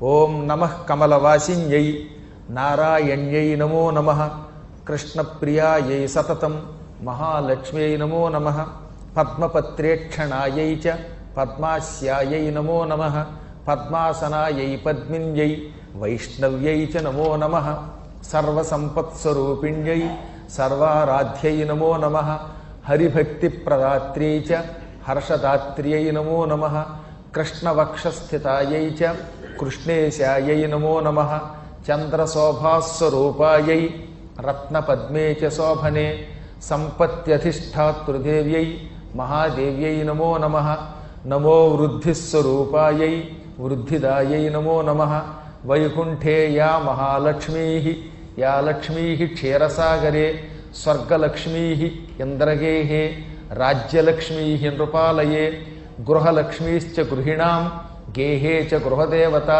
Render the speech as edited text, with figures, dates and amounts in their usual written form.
ఓం నమః కమలవాసిన్యై నారాయణ్యై నమో నమః కృష్ణప్రియాయై సతతం మహాలక్ష్మ్యై నమో నమః పద్మపత్రేక్షణాయై చ పద్మాస్యాయై నమో నమః పద్మాసనాయై పద్మిన్యై వైష్ణవ్యై చ నమో నమః సర్వసంపత్స్వరూపిణ్యై సర్వారాధ్యై నమో నమః హరిభక్తిప్రదాత్ర్యై చ హర్షదాత్ర్యై నమో నమః కృష్ణవక్షస్థితాయై చ కృష్ణేశాయై నమో నమః చంద్రశోభాస్వరూపాయై రత్నపద్మే చ శోభనే సంపత్త్యధిష్టాతృదేవ్యై మహాదేవ్యై నమో నమః నమో వృద్ధిస్వరూపాయై వృద్ధిదాయై నమో నమః వైకుంఠే యా మహాలక్ష్మీ యా లక్ష్మీ క్షీరసాగరే స్వర్గలక్ష్మీ ఇంద్రగేహే రాజ్యలక్ష్మీ నృపాలయే గృహలక్ష్మీశ్చ గృహిణాం గేహే చ గృహదేవత